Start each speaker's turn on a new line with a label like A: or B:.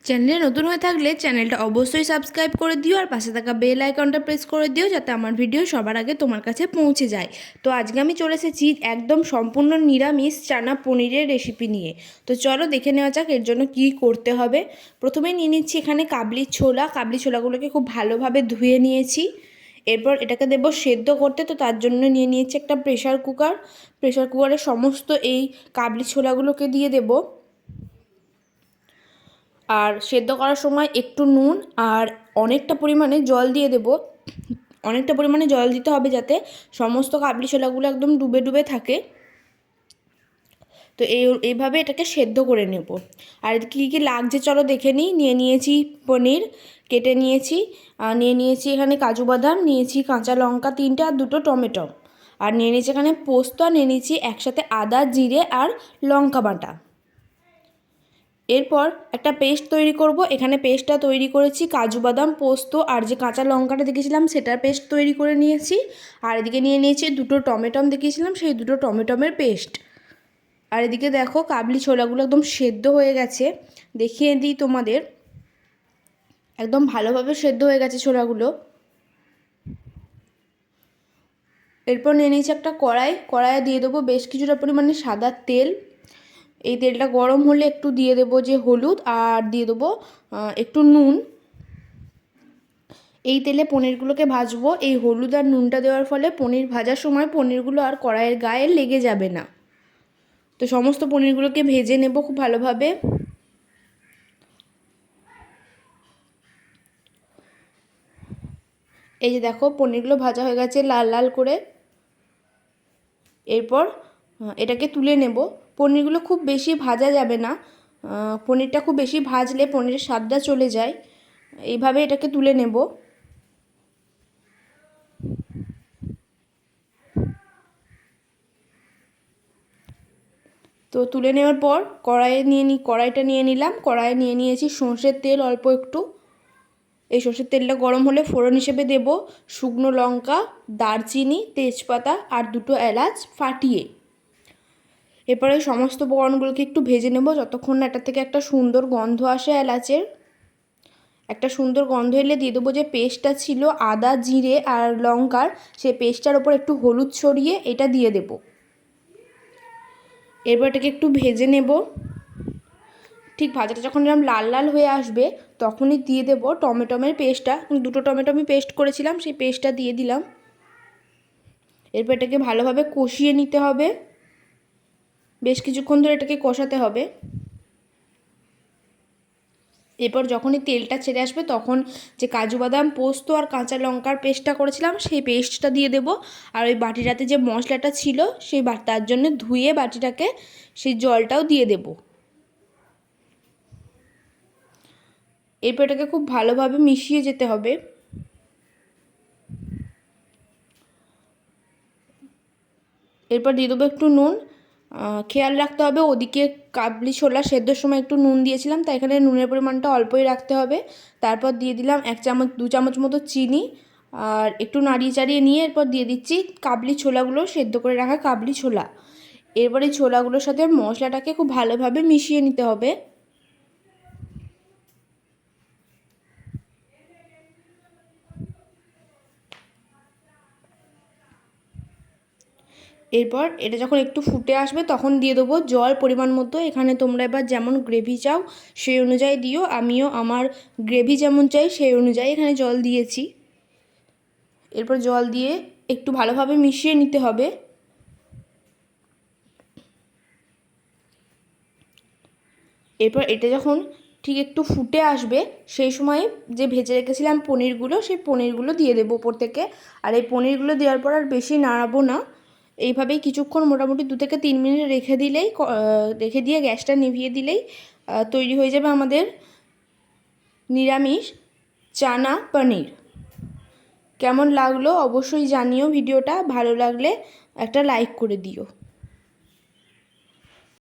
A: চ্যানেলে নতুন হয়ে থাকলে চ্যানেলটা অবশ্যই সাবস্ক্রাইব করে দিও আর পাশে থাকা বেল আইকনটা প্রেস করে দিও যাতে আমার ভিডিও সবার আগে তোমার কাছে পৌঁছে যায়। তো আজকে আমি চলে এসেছি একদম সম্পূর্ণ নিরামিষ চানা পনিরের রেসিপি নিয়ে। তো চলো দেখে নেওয়া যাক এর জন্য কি করতে হবে। প্রথমে নিয়ে নিচ্ছি এখানে কাবলি ছোলা। কাবলি ছোলাগুলোকে খুব ভালোভাবে ধুয়ে নিয়েছি। এরপর এটাকে দেবো সেদ্ধ করতে। তো তার জন্য নিয়ে নিয়েছি একটা প্রেশার কুকার। প্রেশার কুকারে সমস্ত এই কাবলি ছোলাগুলোকে দিয়ে দেবো। আর সেদ্ধ করার সময় একটু নুন আর অনেকটা পরিমাণে জল দিয়ে দেব। অনেকটা পরিমাণে জল দিতে হবে যাতে সমস্ত কাবলি ছোলাগুলো একদম ডুবে ডুবে থাকে। তো এইভাবে এটাকে সেদ্ধ করে নেব। আর কী কী লাগছে চলো দেখে নিই। নিয়ে নিয়েছি পনির কেটে নিয়েছি, আর নিয়ে নিয়েছি এখানে কাজু বাদাম, নিয়েছি কাঁচা লঙ্কা 3টে আর 2টো টমেটো, আর নিয়ে নিয়েছি এখানে পোস্ত, আর নিয়ে নিয়েছি একসাথে আদা জিরে আর লঙ্কা বাটা। এরপর একটা পেস্ট তৈরি করব। এখানে পেস্টটা তৈরি করেছি কাজু বাদাম পোস্ত আর যে কাঁচা লঙ্কাটা দেখেছিলাম সেটার পেস্ট তৈরি করে নিয়েছি। আর এদিকে নিয়ে নিয়েছি 2টো টমেটম দেখিয়েছিলাম সেই 2টো টমেটমের পেস্ট। আর এদিকে দেখো কাবলি ছোলাগুলো একদম সেদ্ধ হয়ে গেছে, দেখিয়ে দিই তোমাদের। একদম ভালোভাবে সেদ্ধ হয়ে গেছে ছোলাগুলো। এরপর নিয়ে নিয়েছি একটা কড়াইয়ে দিয়ে দেবো বেশ কিছুটা পরিমাণে সাদা তেল। এই তেলটা গরম হলে একটু দিয়ে দেবো যে হলুদ, আর দিয়ে দেবো একটু নুন। এই তেলে পনিরগুলোকে ভাজবো। এই হলুদ আর নুনটা দেওয়ার ফলে পনির ভাজার সময় পনিরগুলো আর কড়াইয়ের গায়ে লেগে যাবে না। তো সমস্ত পনিরগুলোকে ভেজে নেব খুব ভালোভাবে। এই যে দেখো পনিরগুলো ভাজা হয়ে গেছে লাল লাল করে। এরপর এটাকে তুলে নেব। পনিরগুলো খুব বেশি ভাজা যাবে না, পনিরটা খুব বেশি ভাজলে পনিরের স্বাদটা চলে যায়। এইভাবে এটাকে তুলে নেব। তো তুলে নেওয়ার পর কড়াইটা নিয়ে নিলাম। কড়াইয়ে নিয়ে নিয়েছি সর্ষের তেল অল্প একটু। এই সর্ষের তেলটা গরম হলে ফোড়ন হিসেবে দেব শুকনো লঙ্কা, দারচিনি, তেজপাতা আর 2টো এলাচ ফাটিয়ে। এরপরে সমস্ত উপকরণগুলোকে একটু ভেজে নেব যতক্ষণ না এটা থেকে একটা সুন্দর গন্ধ আসে এলাচের। একটা সুন্দর গন্ধ এলে দিয়ে দেবো যে পেস্টটা ছিল আদা জিরে আর লঙ্কার, সেই পেস্টটার ওপর একটু হলুদ ছড়িয়ে এটা দিয়ে দেব। এরপর এটাকে একটু ভেজে নেব। ঠিক ভাজাটা যখন এরকম লাল লাল হয়ে আসবে তখনই দিয়ে দেবো টমেটোমের পেস্টটা। 2টো টমেটো আমি পেস্ট করেছিলাম সেই পেস্টটা দিয়ে দিলাম। এরপর এটাকে ভালোভাবে কষিয়ে নিতে হবে, বেশ কিছুক্ষণ ধরে এটাকে কষাতে হবে। এরপর যখনই তেলটা ছেড়ে আসবে তখন যে কাজু বাদাম পোস্ত আর কাঁচা লঙ্কার পেস্টটা করেছিলাম সেই পেস্টটা দিয়ে দেব। আর ওই বাটিটাতে যে মশলাটা ছিল সেই তার জন্য ধুয়ে বাটিটাকে সেই জলটাও দিয়ে দেব। এরপর এটাকে খুব ভালোভাবে মিশিয়ে যেতে হবে। এরপর দিয়ে দেবো একটু নুন। খেয়াল রাখতে হবে ওদিকে কাবলি ছোলা সেদ্ধর সময় একটু নুন দিয়েছিলাম, তাই এখানে নুনের পরিমাণটা অল্পই রাখতে হবে। তারপর দিয়ে দিলাম 1-2 চামচ মতো চিনি, আর একটু নাড়িয়ে চাড়িয়ে নিয়ে এরপর দিয়ে দিচ্ছি কাবলি ছোলাগুলো, সেদ্ধ করে রাখা কাবলি ছোলা। এরপরে ছোলাগুলোর সাথে মশলাটাকে খুব ভালোভাবে মিশিয়ে নিতে হবে। এরপর এটা যখন একটু ফুটে আসবে তখন দিয়ে দেবো জল পরিমাণ মতো। এখানে তোমরা এবার যেমন গ্রেভি চাও সেই অনুযায়ী দিও। আমিও আমার গ্রেভি যেমন চাই সেই অনুযায়ী এখানে জল দিয়েছি। এরপর জল দিয়ে একটু ভালোভাবে মিশিয়ে নিতে হবে। এরপর এটা যখন ঠিক একটু ফুটে আসবে সেই সময় যে ভেজে রেখেছিলাম পনিরগুলো সেই পনিরগুলো দিয়ে দেবো ওপর থেকে। আর এই পনিরগুলো দেওয়ার পর আর বেশি নাড়াবো না। এইভাবেই কিছুক্ষণ মোটামুটি 2 থেকে 3 মিনিট রেখে দিয়ে গ্যাসটা নিভিয়ে দিলেই তৈরি হয়ে যাবে আমাদের নিরামিষ চানা পনির। কেমন লাগলো অবশ্যই জানিও। ভিডিওটা ভালো লাগলে একটা লাইক করে দিও।